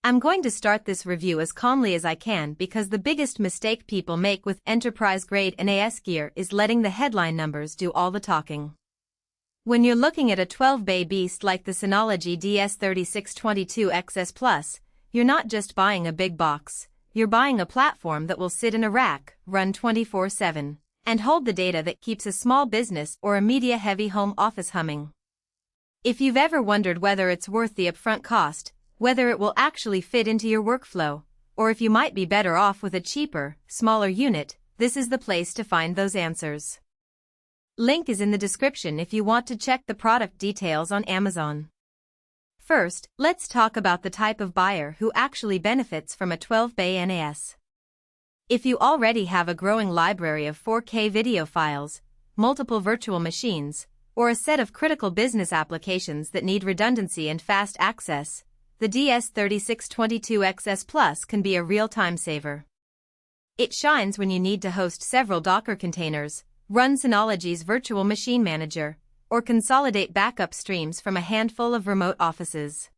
I'm going to start this review as calmly as I can because the biggest mistake people make with enterprise-grade NAS gear is letting the headline numbers do all the talking. When you're looking at a 12-bay beast like the Synology DS3622xs, you're not just buying a big box, you're buying a platform that will sit in a rack, run 24/7, and hold the data that keeps a small business or a media-heavy home office humming. If you've ever wondered whether it's worth the upfront cost, whether it will actually fit into your workflow, or if you might be better off with a cheaper, smaller unit, this is the place to find those answers. Link is in the description if you want to check the product details on Amazon. First, let's talk about the type of buyer who actually benefits from a 12-bay NAS. If you already have a growing library of 4K video files, multiple virtual machines, or a set of critical business applications that need redundancy and fast access, the DS3622xs Plus can be a real time saver. It shines when you need to host several Docker containers, run Synology's virtual machine manager, or consolidate backup streams from a handful of remote offices.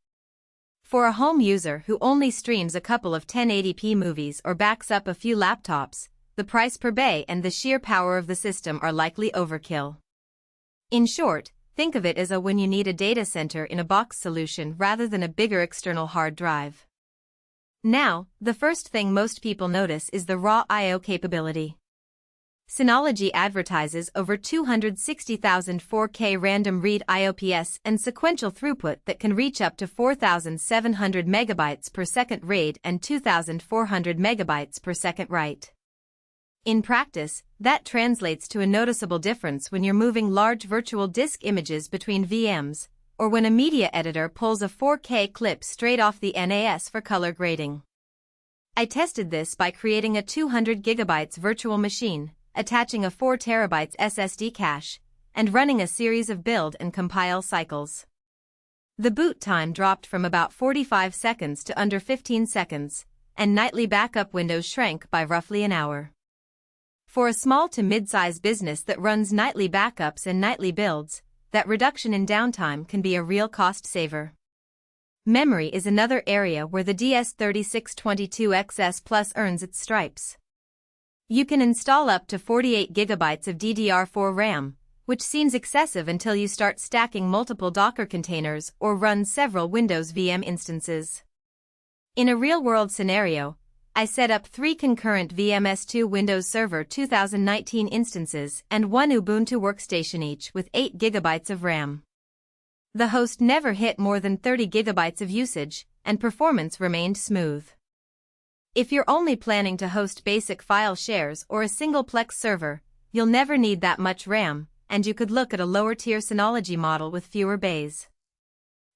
For a home user who only streams a couple of 1080p movies or backs up a few laptops, the price per bay and the sheer power of the system are likely overkill. In short, think of it as a when you need a data center in a box solution rather than a bigger external hard drive. Now, the first thing most people notice is the raw I/O capability. Synology advertises over 260,000 4K random read IOPS and sequential throughput that can reach up to 4,700 megabytes per second read and 2,400 megabytes per second write. In practice, that translates to a noticeable difference when you're moving large virtual disk images between VMs, or when a media editor pulls a 4K clip straight off the NAS for color grading. I tested this by creating a 200 GB virtual machine, attaching a 4 TB SSD cache, and running a series of build and compile cycles. The boot time dropped from about 45 seconds to under 15 seconds, and nightly backup windows shrank by roughly an hour. For a small to mid-size business that runs nightly backups and nightly builds, that reduction in downtime can be a real cost saver. Memory is another area where the DS3622xs Plus earns its stripes. You can install up to 48 GB of DDR4 RAM, which seems excessive until you start stacking multiple Docker containers or run several Windows VM instances. In a real-world scenario, I set up 3 concurrent VMS2 Windows Server 2019 instances and 1 Ubuntu workstation each with 8 GB of RAM. The host never hit more than 30 GB of usage, and performance remained smooth. If you're only planning to host basic file shares or a single Plex server, you'll never need that much RAM, and you could look at a lower-tier Synology model with fewer bays.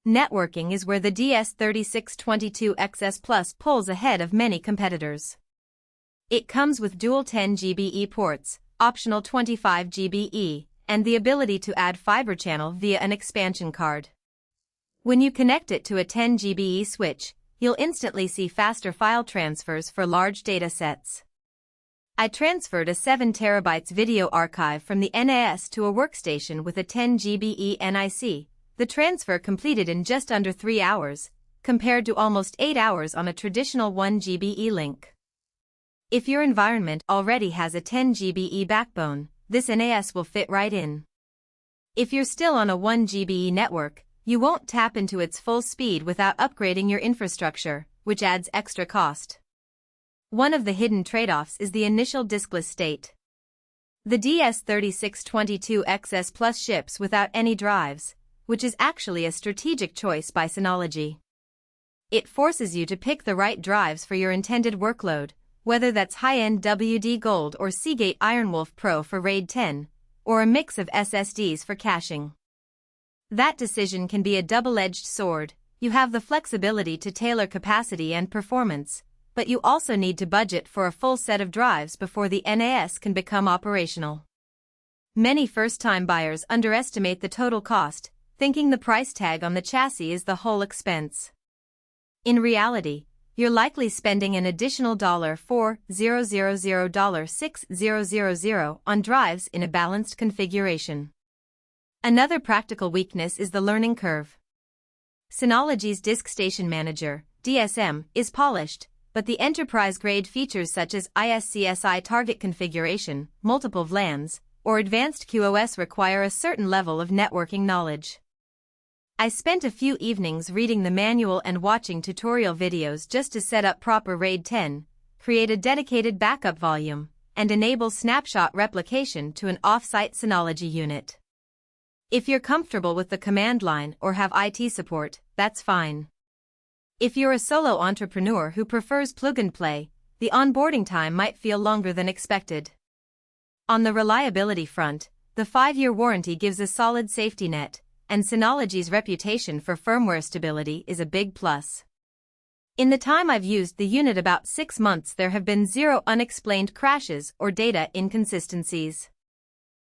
Networking is where the DS3622xs Plus pulls ahead of many competitors. It comes with dual 10 GBE ports, optional 25 GBE, and the ability to add fiber channel via an expansion card. When you connect it to a 10 GBE switch, you'll instantly see faster file transfers for large data sets. I transferred a 7 TB video archive from the NAS to a workstation with a 10 GBE NIC. The transfer completed in just under 3 hours, compared to almost 8 hours on a traditional 1 GBE link. If your environment already has a 10 GBE backbone, this NAS will fit right in. If you're still on a 1 GBE network, you won't tap into its full speed without upgrading your infrastructure, which adds extra cost. One of the hidden trade-offs is the initial diskless state. The DS3622xs Plus ships without any drives, which is actually a strategic choice by Synology. It forces you to pick the right drives for your intended workload, whether that's high-end WD Gold or Seagate Ironwolf Pro for RAID 10, or a mix of SSDs for caching. That decision can be a double-edged sword. You have the flexibility to tailor capacity and performance, but you also need to budget for a full set of drives before the NAS can become operational. Many first-time buyers underestimate the total cost, thinking the price tag on the chassis is the whole expense. In reality, you're likely spending an additional $4,000 on drives in a balanced configuration. Another practical weakness is the learning curve. Synology's DiskStation Manager, DSM, is polished, but the enterprise-grade features such as ISCSI target configuration, multiple VLANs, or advanced QoS require a certain level of networking knowledge. I spent a few evenings reading the manual and watching tutorial videos just to set up proper RAID 10, create a dedicated backup volume, and enable snapshot replication to an off-site Synology unit. If you're comfortable with the command line or have IT support, that's fine. If you're a solo entrepreneur who prefers plug-and-play, the onboarding time might feel longer than expected. On the reliability front, the 5-year warranty gives a solid safety net, and Synology's reputation for firmware stability is a big plus. In the time I've used the unit, about 6 months, there have been 0 unexplained crashes or data inconsistencies.